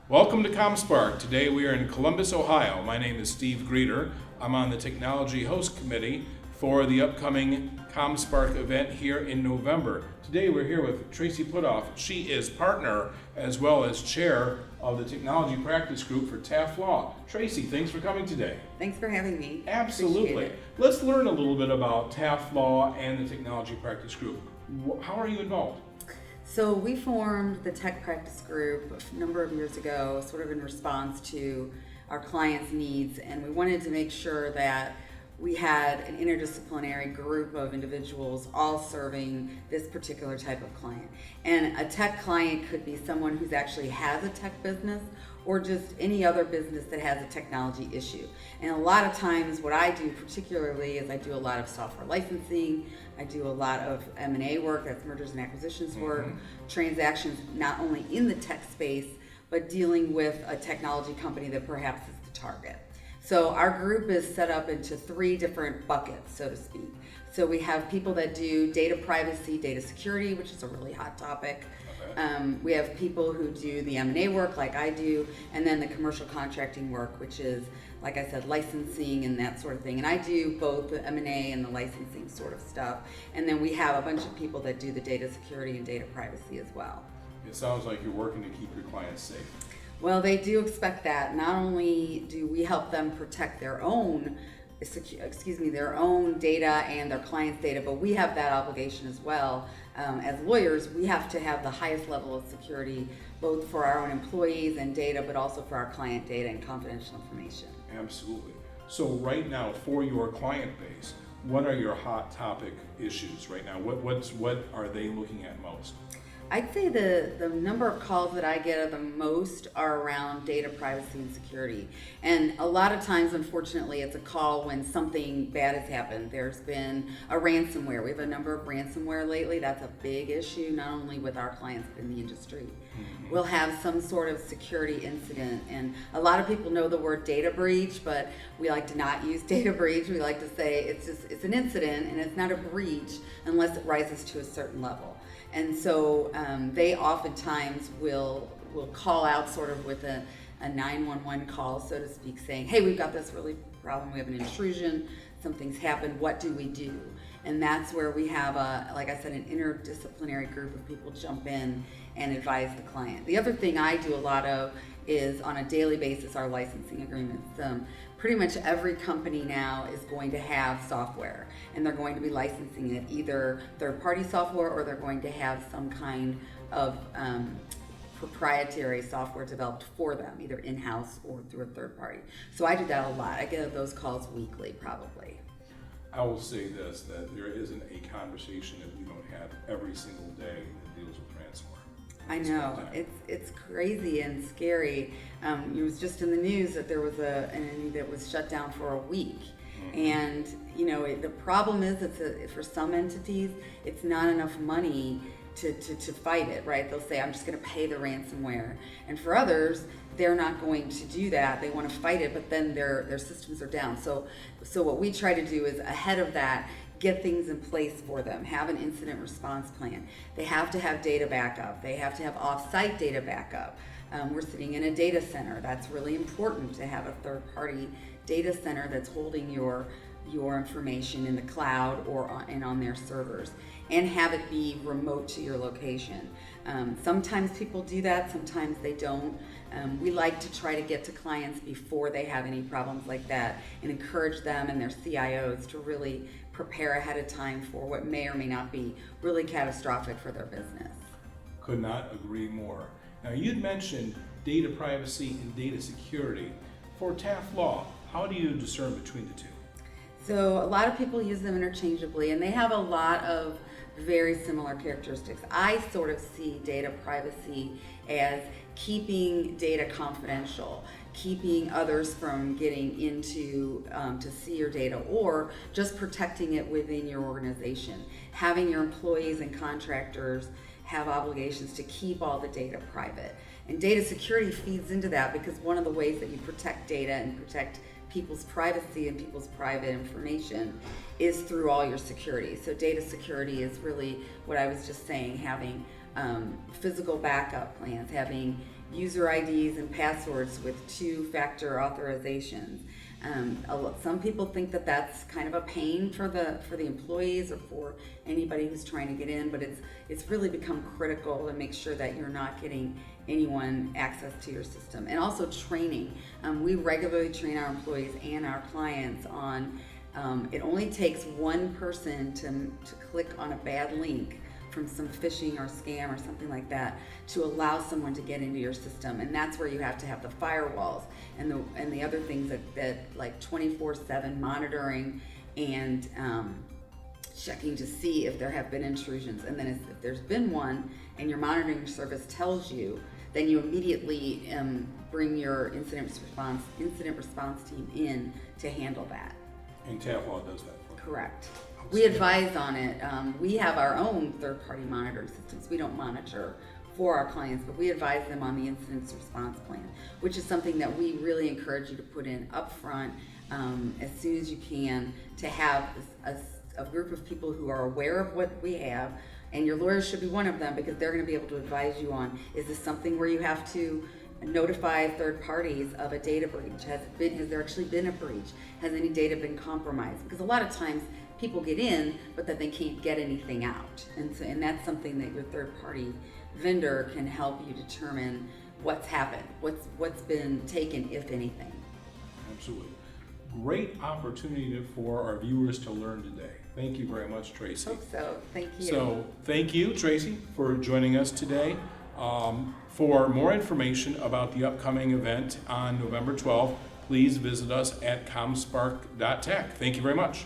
Welcome to ComSpark. Today we are in Columbus, Ohio. My name is Steve Gruetter. I'm on the Technology Host Committee for the upcoming ComSpark event here in November. Today we're here with Tracey Puthoff. She is partner as well as chair of the Technology Practice Group for Taft Law. Tracey, thanks for coming today. Thanks for having me. Absolutely. Let's learn a little bit about Taft Law and the Technology Practice Group. How are you involved? So we formed the Tech Practice Group a number of years ago, sort of in response to our clients' needs, and we wanted to make sure that we had an interdisciplinary group of individuals all serving this particular type of client. And a tech client could be someone who's actually has a tech business or just any other business that has a technology issue. And a lot of times what I do particularly is I do a lot of software licensing, I do a lot of M&A work, that's mergers and acquisitions work, transactions not only in the tech space, but dealing with a technology company that perhaps is the target. So our group is set up into three different buckets, so to speak. So we have people that do data privacy, data security, which is a really hot topic. We have people who do the M&A work like I do, and then the commercial contracting work, which is, like I said, licensing and that sort of thing. And I do both the M&A and the licensing sort of stuff. And then we have a bunch of people that do the data security and data privacy as well. It sounds like you're working to keep your clients safe. Well, they do expect that. Not only do we help them protect their own data and their clients' data, but we have that obligation as well. As lawyers, we have to have the highest level of security, both for our own employees and data, but also for our client data and confidential information. Absolutely. So right now, for your client base, what are your hot topic issues right now? What are they looking at most? I'd say the number of calls that I get the most are around data privacy and security. And a lot of times, unfortunately, it's a call when something bad has happened. There's been a ransomware. We have a number of ransomware lately. That's a big issue, not only with our clients, but in the industry. We'll have some sort of security incident. And a lot of people know the word data breach, but we like to not use data breach. We like to say it's an incident and it's not a breach unless it rises to a certain level. And so they oftentimes will call out sort of with a 911 call, so to speak, saying, hey, we've got this really problem, we have an intrusion, something's happened, what do we do? And that's where we have, like I said, an interdisciplinary group of people jump in and advise the client. The other thing I do a lot of is on a daily basis our licensing agreements. Pretty much every company now is going to have software, and they're going to be licensing it, either third-party software or they're going to have some kind of proprietary software developed for them, either in-house or through a third party. So I do that a lot. I get those calls weekly, probably. I will say this, that there isn't a conversation that we don't have every single day that deals with ransomware. I know, it's crazy and scary. It was just in the news that there was an entity that was shut down for a week. And the problem is for some entities, it's not enough money to fight it, right? They'll say, I'm just gonna pay the ransomware. And for others, they're not going to do that. They wanna fight it, but then their systems are down. So what we try to do is ahead of that, get things in place for them, have an incident response plan. They have to have data backup. They have to have off-site data backup. We're sitting in a data center. That's really important to have a third-party data center that's holding your information in the cloud or on their servers, and have it be remote to your location. Sometimes people do that, sometimes they don't. We like to try to get to clients before they have any problems like that and encourage them and their CIOs to really prepare ahead of time for what may or may not be really catastrophic for their business. Could not agree more. Now, you'd mentioned data privacy and data security. For Taft Law, how do you discern between the two? So a lot of people use them interchangeably, and they have a lot of very similar characteristics. I sort of see data privacy as keeping data confidential, keeping others from getting into to see your data, or just protecting it within your organization. Having your employees and contractors have obligations to keep all the data private. And data security feeds into that, because one of the ways that you protect data and protect people's privacy and people's private information is through all your security. So data security is really what I was just saying, having physical backup plans, having user IDs and passwords with 2-factor authorizations. Some people think that that's kind of a pain for the employees or for anybody who's trying to get in, but it's really become critical to make sure that you're not getting anyone access to your system. And also training. We regularly train our employees and our clients on it only takes one person to click on a bad link from some phishing or scam or something like that to allow someone to get into your system, and that's where you have to have the firewalls and the other things that like 24/7 monitoring and checking to see if there have been intrusions. And then if there's been one and your monitoring service tells you, then you immediately bring your incident response team in to handle that. And Taft Law does that. Correct. We advise on it. We have our own third-party monitoring systems. We don't monitor for our clients, but we advise them on the incident response plan, which is something that we really encourage you to put in upfront as soon as you can, to have a group of people who are aware of what we have, and your lawyers should be one of them, because they're going to be able to advise you on, is this something where you have to notify third parties of a data breach? Has there actually been a breach? Has any data been compromised? Because a lot of times people get in, but that they can't get anything out, and that's something that your third party vendor can help you determine what's happened, what's been taken, if anything. Absolutely. Great opportunity for our viewers to learn today. Thank you very much, Tracey. Hope so. Thank you. So thank you, Tracey, for joining us today. For more information about the upcoming event on November 12th, please visit us at comspark.tech. Thank you very much.